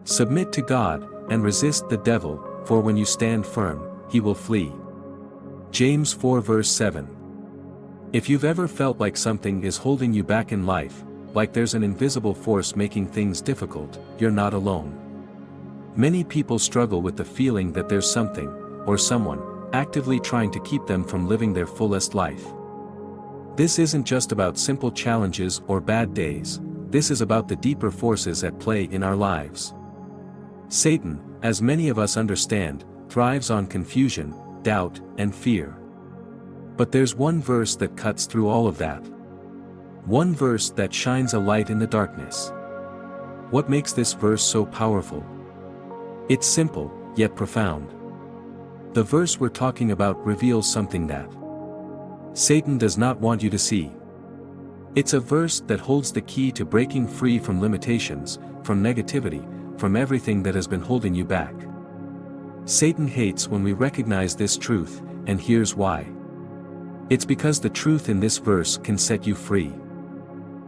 Submit to God, and resist the devil, for when you stand firm, he will flee. James 4 verse 7. If you've ever felt like something is holding you back in life, like there's an invisible force making things difficult, you're not alone. Many people struggle with the feeling that there's something, or someone, actively trying to keep them from living their fullest life. This isn't just about simple challenges or bad days, this is about the deeper forces at play in our lives. Satan, as many of us understand, thrives on confusion, doubt, and fear. But there's one verse that cuts through all of that. One verse that shines a light in the darkness. What makes this verse so powerful? It's simple, yet profound. The verse we're talking about reveals something that Satan does not want you to see. It's a verse that holds the key to breaking free from limitations, from negativity, from everything that has been holding you back. Satan hates when we recognize this truth, and here's why. It's because the truth in this verse can set you free.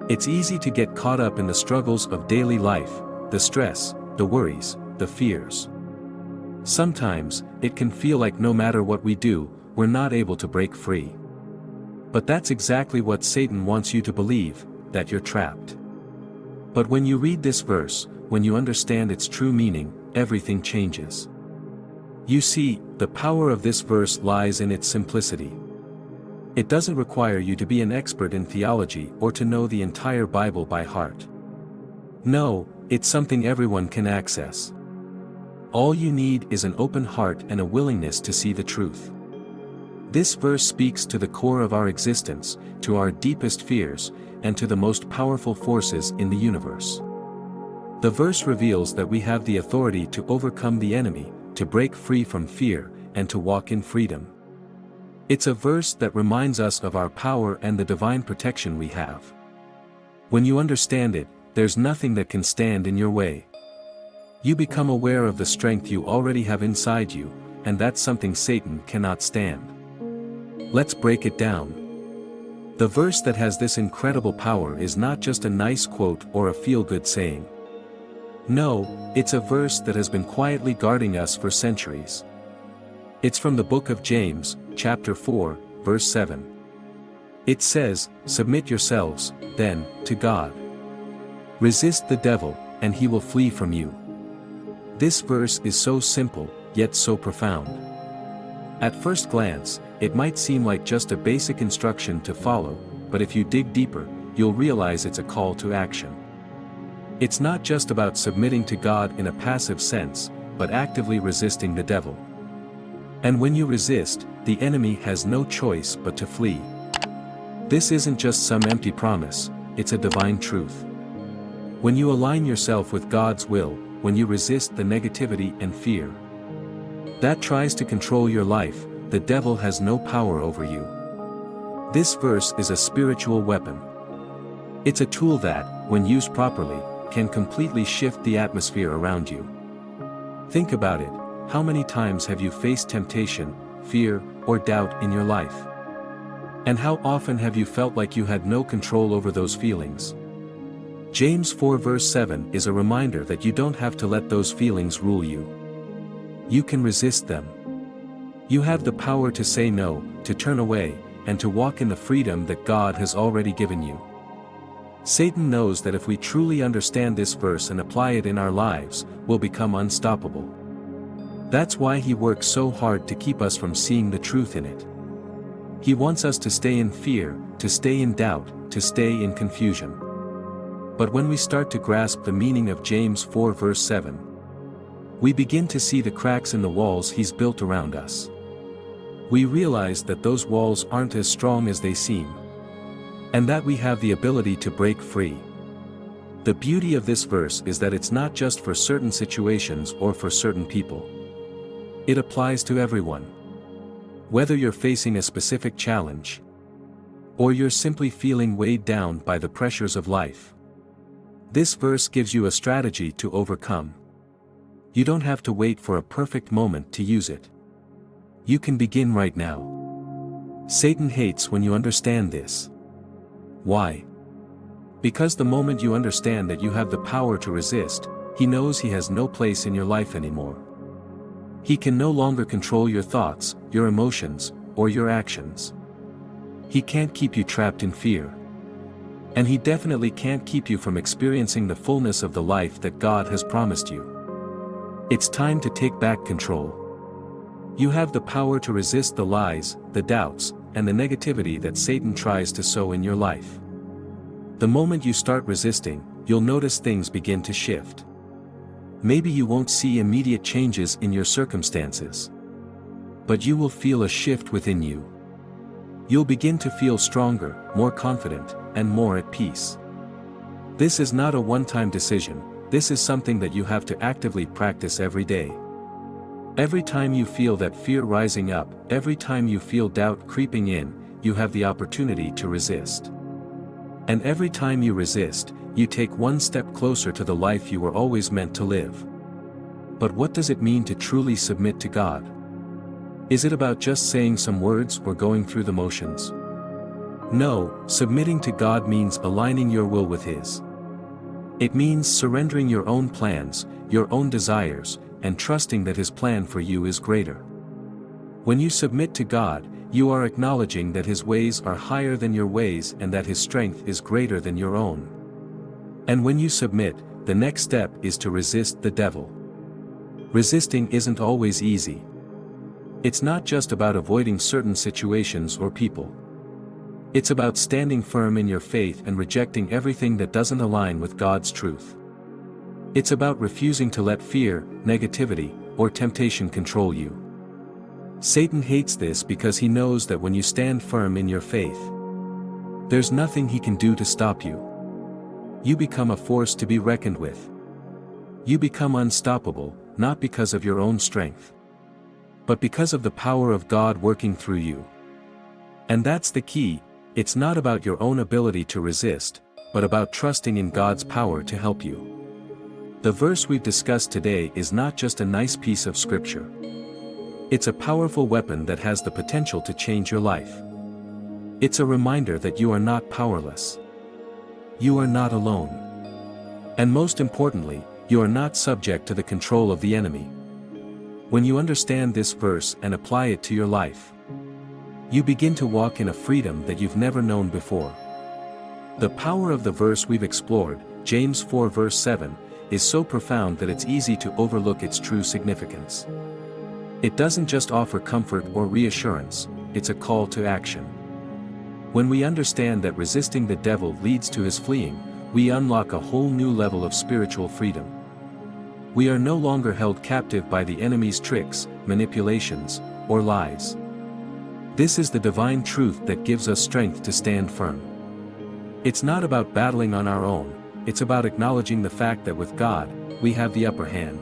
It's easy to get caught up in the struggles of daily life, the stress, the worries, the fears. Sometimes, it can feel like no matter what we do, we're not able to break free. But that's exactly what Satan wants you to believe, that you're trapped. But when you read this verse, when you understand its true meaning, everything changes. You see, the power of this verse lies in its simplicity. It doesn't require you to be an expert in theology or to know the entire Bible by heart. No, it's something everyone can access. All you need is an open heart and a willingness to see the truth. This verse speaks to the core of our existence, to our deepest fears, and to the most powerful forces in the universe. The verse reveals that we have the authority to overcome the enemy, to break free from fear, and to walk in freedom. It's a verse that reminds us of our power and the divine protection we have. When you understand it, there's nothing that can stand in your way. You become aware of the strength you already have inside you, and that's something Satan cannot stand. Let's break it down. The verse that has this incredible power is not just a nice quote or a feel-good saying. No, it's a verse that has been quietly guarding us for centuries. It's from the book of James, chapter 4, verse 7. It says, "Submit yourselves, then, to God. Resist the devil, and he will flee from you." This verse is so simple, yet so profound. At first glance, it might seem like just a basic instruction to follow, but if you dig deeper, you'll realize it's a call to action. It's not just about submitting to God in a passive sense, but actively resisting the devil. And when you resist, the enemy has no choice but to flee. This isn't just some empty promise, it's a divine truth. When you align yourself with God's will, when you resist the negativity and fear that tries to control your life, the devil has no power over you. This verse is a spiritual weapon. It's a tool that, when used properly, can completely shift the atmosphere around you. Think about it, how many times have you faced temptation, fear, or doubt in your life? And how often have you felt like you had no control over those feelings? James 4 verse 7 is a reminder that you don't have to let those feelings rule you. You can resist them. You have the power to say no, to turn away, and to walk in the freedom that God has already given you. Satan knows that if we truly understand this verse and apply it in our lives, we'll become unstoppable. That's why he works so hard to keep us from seeing the truth in it. He wants us to stay in fear, to stay in doubt, to stay in confusion. But when we start to grasp the meaning of James 4 verse 7, we begin to see the cracks in the walls he's built around us. We realize that those walls aren't as strong as they seem, and that we have the ability to break free. The beauty of this verse is that it's not just for certain situations or for certain people. It applies to everyone. Whether you're facing a specific challenge, or you're simply feeling weighed down by the pressures of life, this verse gives you a strategy to overcome. You don't have to wait for a perfect moment to use it. You can begin right now. Satan hates when you understand this. Why? Because the moment you understand that you have the power to resist, he knows he has no place in your life anymore. He can no longer control your thoughts, your emotions, or your actions. He can't keep you trapped in fear. And he definitely can't keep you from experiencing the fullness of the life that God has promised you. It's time to take back control. You have the power to resist the lies, the doubts, and the negativity that Satan tries to sow in your life. The moment you start resisting, you'll notice things begin to shift. Maybe you won't see immediate changes in your circumstances, but you will feel a shift within you. You'll begin to feel stronger, more confident, and more at peace. This is not a one-time decision, this is something that you have to actively practice every day. Every time you feel that fear rising up, every time you feel doubt creeping in, you have the opportunity to resist. And every time you resist, you take one step closer to the life you were always meant to live. But what does it mean to truly submit to God? Is it about just saying some words or going through the motions? No, submitting to God means aligning your will with His. It means surrendering your own plans, your own desires, and trusting that His plan for you is greater. When you submit to God, you are acknowledging that His ways are higher than your ways and that His strength is greater than your own. And when you submit, the next step is to resist the devil. Resisting isn't always easy. It's not just about avoiding certain situations or people. It's about standing firm in your faith and rejecting everything that doesn't align with God's truth. It's about refusing to let fear, negativity, or temptation control you. Satan hates this because he knows that when you stand firm in your faith, there's nothing he can do to stop you. You become a force to be reckoned with. You become unstoppable, not because of your own strength, but because of the power of God working through you. And that's the key, it's not about your own ability to resist, but about trusting in God's power to help you. The verse we've discussed today is not just a nice piece of scripture. It's a powerful weapon that has the potential to change your life. It's a reminder that you are not powerless. You are not alone. And most importantly, you are not subject to the control of the enemy. When you understand this verse and apply it to your life, you begin to walk in a freedom that you've never known before. The power of the verse we've explored, James 4 verse 7, is so profound that it's easy to overlook its true significance. It doesn't just offer comfort or reassurance, it's a call to action. When we understand that resisting the devil leads to his fleeing, we unlock a whole new level of spiritual freedom. We are no longer held captive by the enemy's tricks, manipulations, or lies. This is the divine truth that gives us strength to stand firm. It's not about battling on our own, it's about acknowledging the fact that with God, we have the upper hand.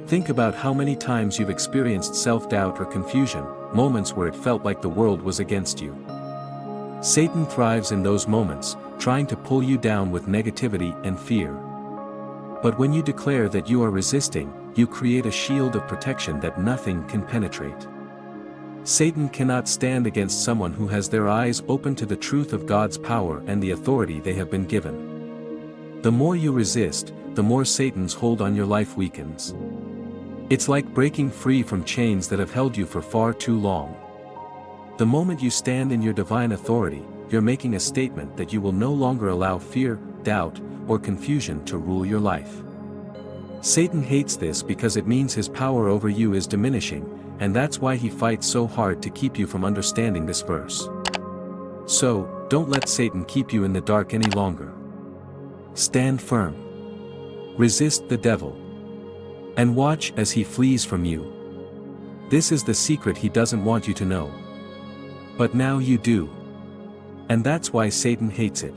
Think about how many times you've experienced self-doubt or confusion, moments where it felt like the world was against you. Satan thrives in those moments, trying to pull you down with negativity and fear. But when you declare that you are resisting, you create a shield of protection that nothing can penetrate. Satan cannot stand against someone who has their eyes open to the truth of God's power and the authority they have been given. The more you resist, the more Satan's hold on your life weakens. It's like breaking free from chains that have held you for far too long. The moment you stand in your divine authority, you're making a statement that you will no longer allow fear, doubt, or confusion to rule your life. Satan hates this because it means his power over you is diminishing, and that's why he fights so hard to keep you from understanding this verse. So, don't let Satan keep you in the dark any longer. Stand firm. Resist the devil. And watch as he flees from you. This is the secret he doesn't want you to know. But now you do. And that's why Satan hates it.